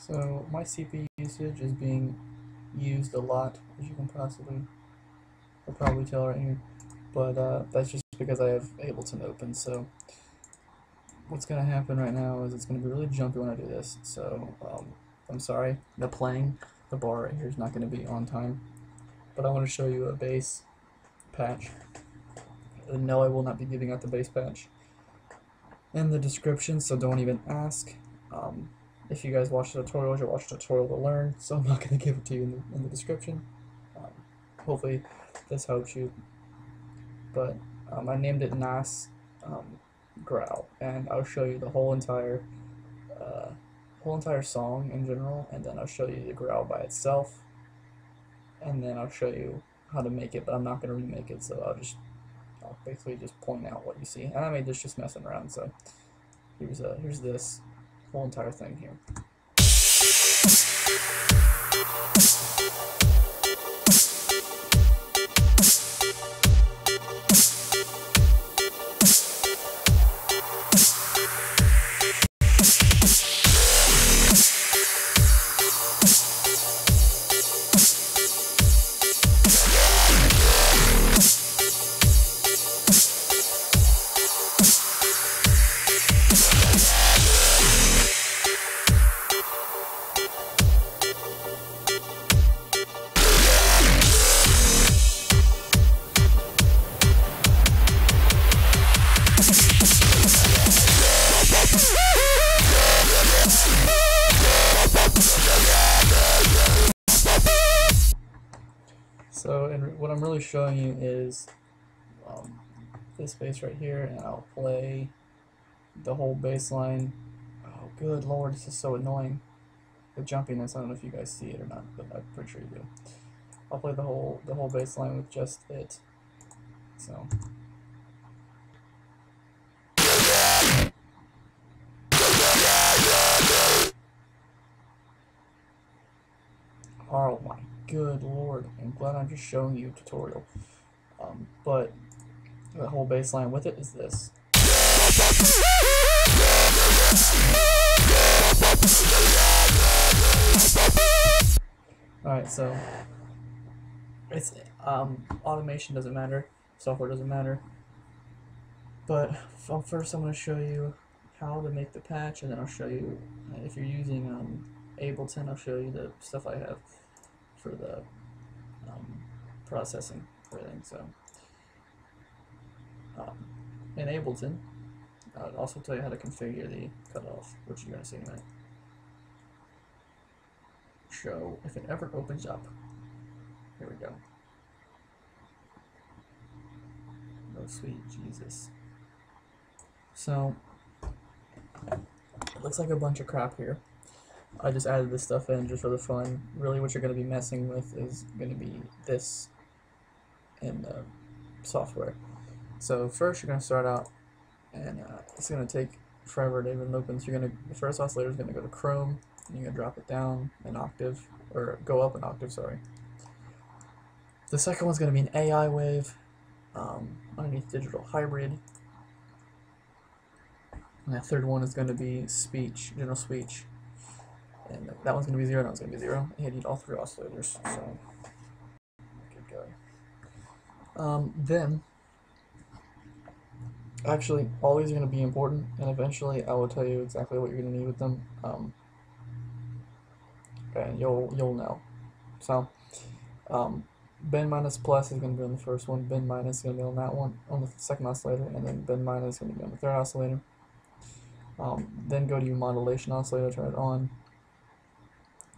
So my CPU usage is being used a lot, as you can probably tell right here, but that's just because I have Ableton open. So what's going to happen right now is it's going to be really jumpy when I do this. So I'm sorry, the bar right here is not going to be on time, but I want to show you a bass patch. And no, I will not be giving out the bass patch in the description, so don't even ask. If you guys watch the tutorials, you'll watch the tutorial to learn, so I'm not going to give it to you in the description. Hopefully this helps you, but I named it Nas Growl, and I'll show you the whole entire song in general, and then I'll show you the growl by itself, and then I'll show you how to make it, but I'm not going to remake it, so I'll basically just point out what you see. And I made this just messing around, so here's this whole entire thing here. So, and what I'm really showing you is this bass right here, and I'll play the whole bass line. Oh, good lord, this is so annoying. The jumpiness, I don't know if you guys see it or not, but I'm pretty sure you do. I'll play the whole bass line with just it. So. Oh my good lord, I'm glad I'm just showing you a tutorial. But the whole bass line with it is this. Alright, so it's automation doesn't matter, software doesn't matter. But first I'm going to show you how to make the patch, and then I'll show you if you're using Ableton, I'll show you the stuff I have for the processing everything. So in Ableton, I'll also tell you how to configure the cutoff, which you're going to see in a minute. Show if it ever opens up. Here we go. Oh sweet Jesus. So it looks like a bunch of crap here. I just added this stuff in just for the fun. Really what you're going to be messing with is going to be this in the software. So first you're going to start out, and it's going to take forever to even open. So the first oscillator is going to go to Chrome, and you're going to drop it down an octave, or go up an octave, sorry. The second one's going to be an AI wave underneath digital hybrid. And the third one is going to be speech, general speech. And that one's going to be 0, that one's going to be 0. And you need all 3 oscillators, so get going. Then, actually, all these are going to be important, and eventually I will tell you exactly what you're going to need with them, and you'll know. So, bend minus plus is going to be on the first one, bend minus is going to be on that one, on the second oscillator, and then bend minus is going to be on the third oscillator. Then go to your modulation oscillator, turn it on,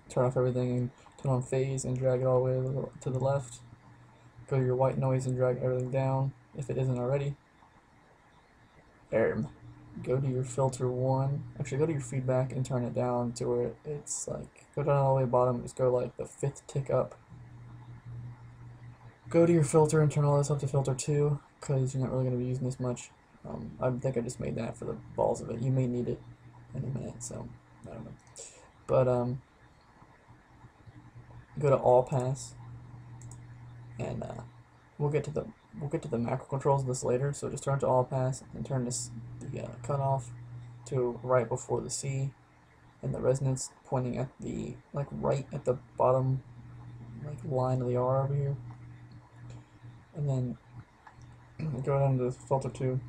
turn off everything, and turn on phase and drag it all the way to the left. Go to your white noise and drag everything down if it isn't already. Go to your filter 1, actually go to your feedback and turn it down to where it's like, go down all the way to the bottom, just go like the 5th tick up. Go to your filter and turn all this up to filter 2, because you're not really going to be using this much. I think I just made that for the balls of it. You may need it in a minute, so I don't know. But go to all pass, and we'll get to the macro controls of this later. So just turn to all pass and turn the cutoff to right before the C, and the resonance pointing at the, like, right at the bottom, like, line of the R over here. And then go down to filter 2.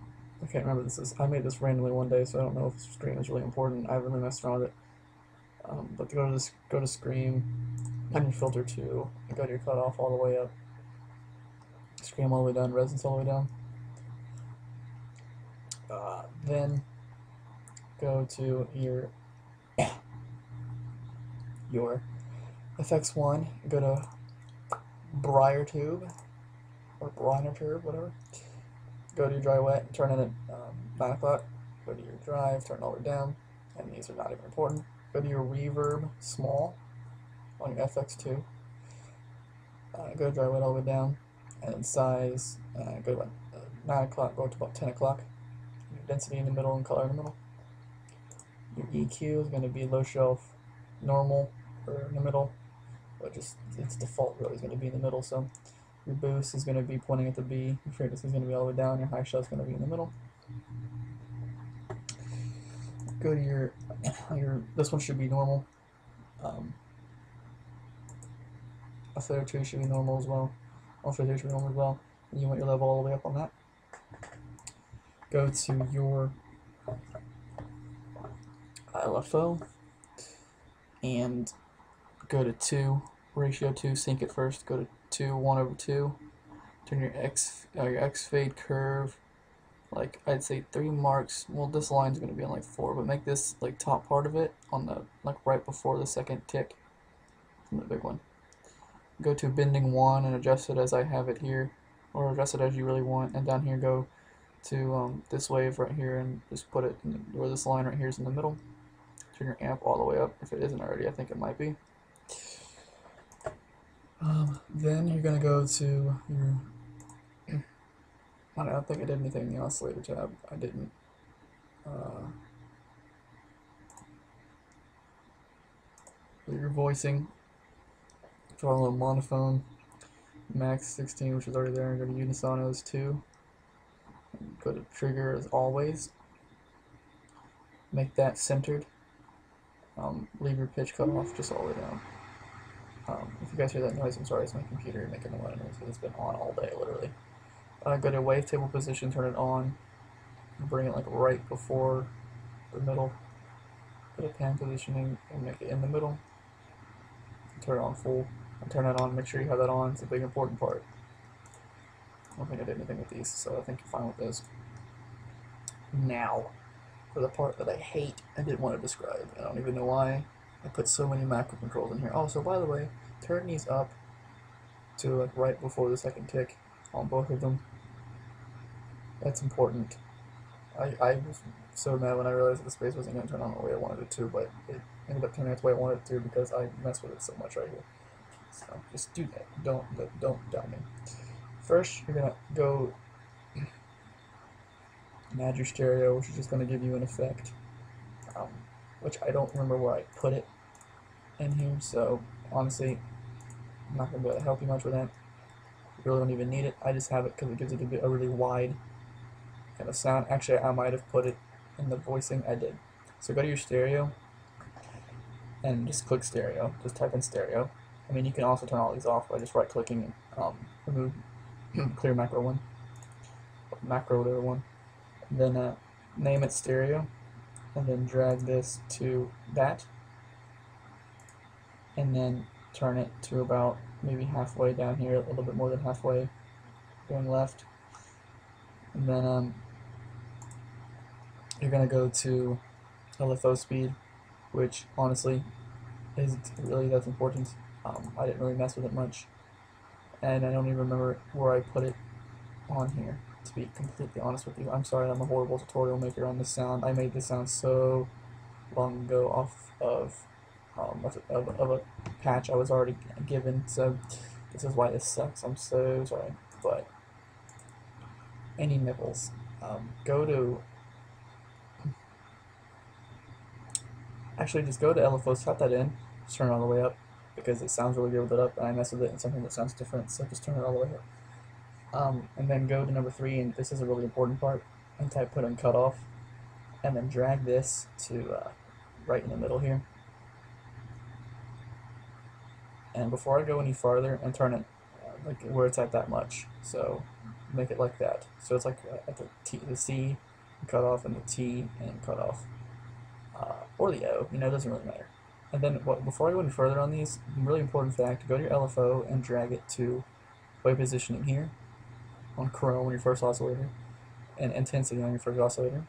I can't remember I made this randomly one day, so I don't know if scream is really important. I haven't really messed around with it. But go to scream, and your filter 2, and go to your cutoff all the way up. Scream all the way down, resonance all the way down. Then go to your FX1, go to Briar Tube, or Briner Tube, whatever. Go to your dry wet, turn it at 9 o'clock. Go to your drive, turn it all the way down, and these are not even important. Go to your reverb small on your FX2. Go to dry wet all the way down, and then size, go to about 9 o'clock, go to about 10 o'clock. Your density in the middle and color in the middle. Your EQ is going to be low shelf, normal, or in the middle, but just its default really is going to be in the middle. So your boost is going to be pointing at the B, your frequency is going to be all the way down, your high shelf is going to be in the middle. Go to your this one should be normal. Oscillator 2 should be normal as well. Oscillator 2 should be normal as well. And you want your level all the way up on that. Go to your LFO and go to 2, ratio 2, sync it first. Go to 2, 1/2. Turn your X fade curve, like I'd say 3 marks. Well, this line's going to be on like 4, but make this like top part of it on the like right before the second tick from the big one. Go to bending 1 and adjust it as I have it here, or adjust it as you really want. And down here, go to this wave right here and just put it in where this line right here is in the middle. Turn your amp all the way up if it isn't already. I think it might be. Then you're gonna go to your. I don't think I did anything in the oscillator tab. I didn't. Your voicing. Draw a little monophone. Max 16, which is already there. Go to Unisonos 2. Go to trigger as always. Make that centered. Leave your pitch cut off just all the way down. If you guys hear that noise, I'm sorry, it's my computer making a lot of noise because it's been on all day, literally. Go to wavetable position, turn it on, bring it like right before the middle. Go to pan positioning and make it in the middle. Turn it on full, and turn it on. Make sure you have that on. It's a big important part. I don't think I did anything with these, so I think you're fine with those. Now, for the part that I hate and didn't want to describe. I don't even know why I put so many macro controls in here. Oh, so by the way, turn these up to like right before the second tick on both of them. That's important. I was so mad when I realized that the space wasn't going to turn on the way I wanted it to, but it ended up turning out the way I wanted it to because I messed with it so much right here. So just do that. Don't doubt me. First, you're going to go and add your stereo, which is just going to give you an effect, which I don't remember where I put it in here, so honestly, I'm not going to be able to help you much with that. You really don't even need it. I just have it because it gives it a really wide kind of sound. Actually, I might have put it in the voicing. I did. So go to your stereo and just click stereo. Just type in stereo. I mean, you can also turn all these off by just right-clicking and remove clear macro one, macro whatever one. And then name it stereo, and then drag this to that, and then turn it to about maybe halfway down here, a little bit more than halfway, going left. And then you're going to go to LFO speed, which honestly isn't really that important. I didn't really mess with it much, and I don't even remember where I put it on here, to be completely honest with you. I'm sorry, I'm a horrible tutorial maker on this sound. I made this sound so long ago off of a patch I was already given, so this is why this sucks. I'm so sorry. But any nipples, go to just go to LFO, type that in, just turn it all the way up because it sounds really good with it up, and I mess with it in something that sounds different, so just turn it all the way up. And then go to number 3, and this is a really important part, and type put in cutoff, and then drag this to right in the middle here. And before I go any farther, and turn it like where it's at that much. So make it like that. So it's like at the C cut off and the T and cut off, or the O. You know, it doesn't really matter. And then before I go any further on these, really important fact: go to your LFO and drag it to way positioning here on Chrome on your first oscillator, and intensity on your first oscillator,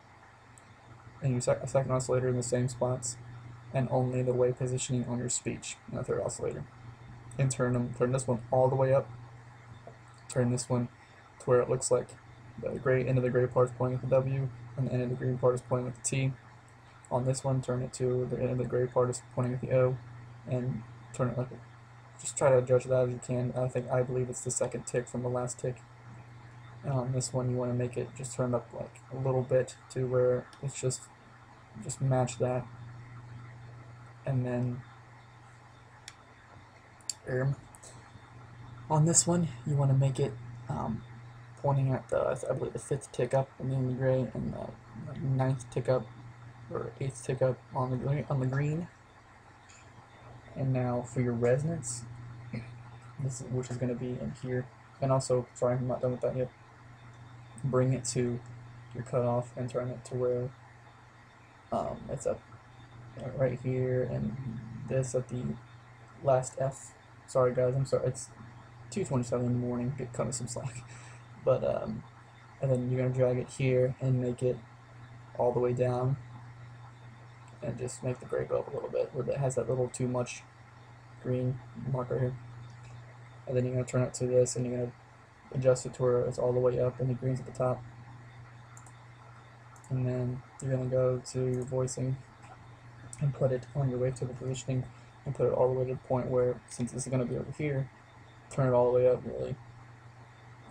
and your second oscillator in the same spots, and only the way positioning on your speech in the third oscillator. And turn this one all the way up. Turn this one to where it looks like the gray end of the gray part is pointing at the W, and the end of the green part is pointing at the T. On this one, turn it to the end of the gray part is pointing at the O, and turn it like it. Just try to adjust that as you can. I believe it's the second tick from the last tick. And on this one, you want to make it just turn up like a little bit to where it's just match that, and then on this one, you want to make it pointing at I believe the 5th tick up in the gray, and the 9th tick up or 8th tick up on the green. And now for your resonance, which is going to be in here. And also, sorry, I'm not done with that yet. Bring it to your cutoff and turn it to where it's up right here, and this at the last F. Sorry guys, I'm sorry, it's 2:27 in the morning, get cut me some slack. But and then you're gonna drag it here and make it all the way down, and just make the gray go up a little bit where it has that little too much green marker here. And then you're gonna turn it to this, and you're gonna adjust it to where it's all the way up and the green's at the top. And then you're gonna go to your voicing and put it on your wavetable positioning, and put it all the way to the point where, since this is going to be over here, turn it all the way up really.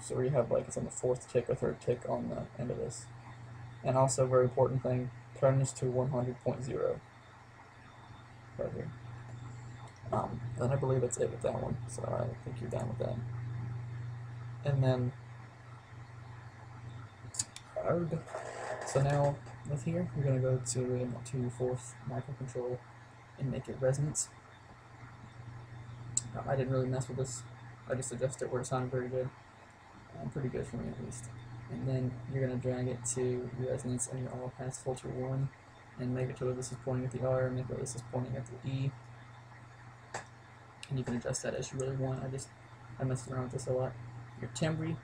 So where you have like it's on the 4th tick or 3rd tick on the end of this. And also, very important thing, turn this to 100.0 right here. And I believe that's it with that one. So I think you're done with that. And then so now with here, you're going to go to your 4th microcontrol and make it resonance. I didn't really mess with this. I just adjusted it where it sounded very good. Pretty good for me at least. And then you're going to drag it to your resonance and your all pass filter 1, and make it to where this is pointing at the R, and make it where this is pointing at the E. And you can adjust that as you really want. I messed around with this a lot. Your timbre,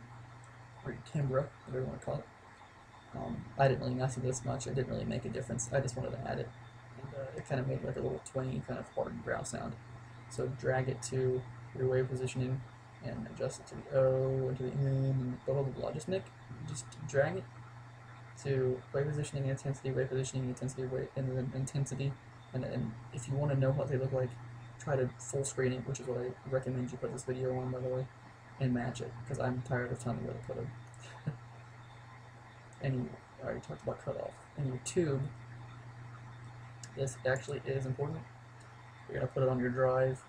or your timbra, whatever you want to call it. I didn't really mess with this much. It didn't really make a difference. I just wanted to add it, and it kind of made like a little twangy kind of hard growl sound. So drag it to your wave positioning and adjust it to the O and to the N and blah blah blah. Just drag it to wave positioning and intensity, wave positioning and intensity, and then intensity. And if you want to know what they look like, try to full screen it, which is what I recommend you put this video on, by the way, and match it, because I'm tired of telling you where to put them. And I already talked about cutoff. And your tube, this actually is important. You're going to put it on your drive,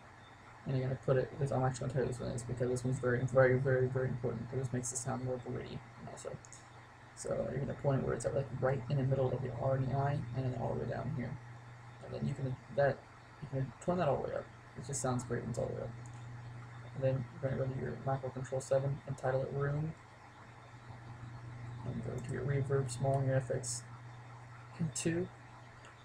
and you're going to put it, because I'm actually going to tell you this one is, because this one's very, very, very, very important, because this makes the sound more gritty, also. So you're going to point it where it's at, like right in the middle of the R and the I, and then all the way down here. And then you can turn that all the way up. It just sounds great when it's all the way up. And then you're going to go to your microcontrol 7 and title it room. And go to your reverb, small, and your FX in 2,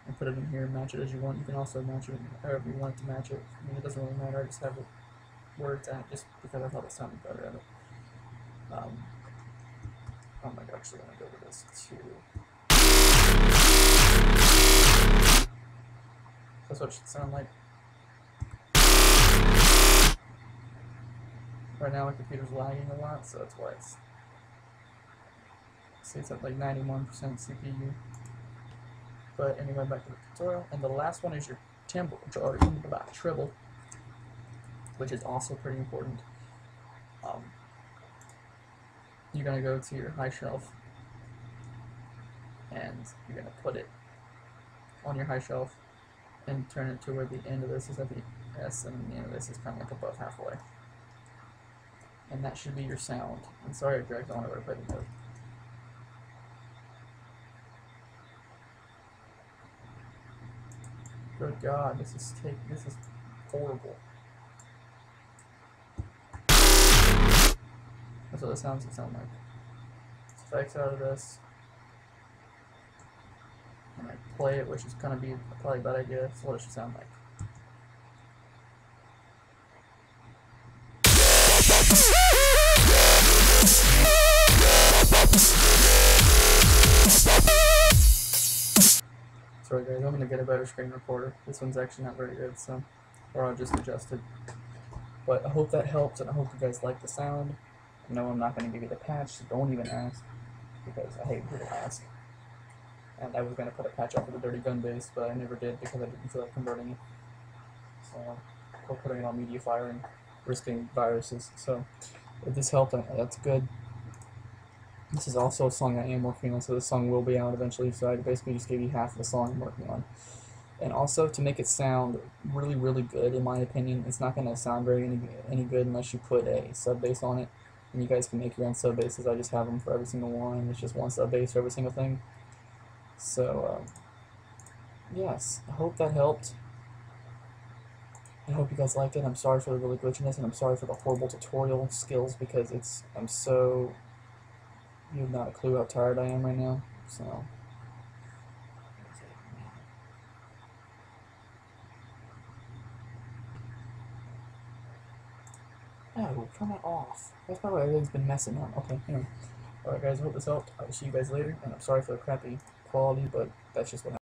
and put it in here and match it as you want. You can also match it however you want to match it. I mean, it doesn't really matter. I just have it where it's at, just because I thought it sounded better at it. I'm actually going to go to this too. That's what it should sound like. Right now my computer's lagging a lot, so that's why it's, see, it's at like 91% CPU. But anyway, back to the tutorial. And the last one is your timbre, or treble, which is also pretty important. You're going to go to your high shelf, and you're going to put it on your high shelf and turn it to where the end of this is at the S, and the end of this is kind of like above halfway. And that should be your sound. I'm sorry I dragged on over, but no. Good God, this is horrible. That's what the sounds sound like. Let's X out of this. And I play it, which is gonna be probably a bad idea. That's what it should sound like. Sorry guys, I'm gonna get a better screen recorder. This one's actually not very good, so, or I'll just adjust it. But I hope that helps, and I hope you guys like the sound. No, I'm not gonna give you the patch, so don't even ask, because I hate people ask. And I was gonna put a patch up for the dirty gun base, but I never did because I didn't feel like converting it. So, or putting it on MediaFire and risking viruses. So, if this helped, that's good. This is also a song I am working on, so this song will be out eventually, so I basically just gave you half of the song I'm working on. And also, to make it sound really, really good, in my opinion, it's not going to sound any good unless you put a sub bass on it. And you guys can make your own sub basses. I just have them for every single one. It's just one sub bass for every single thing. So, yes, I hope that helped. I hope you guys liked it. I'm sorry for the really glitchiness, and I'm sorry for the horrible tutorial skills, because you have not a clue how tired I am right now, so. Oh, turn that off. That's probably why everything's been messing up. Okay, anyway. Alright guys, I hope this helped. I will see you guys later, and I'm sorry for the crappy quality, but that's just what happened.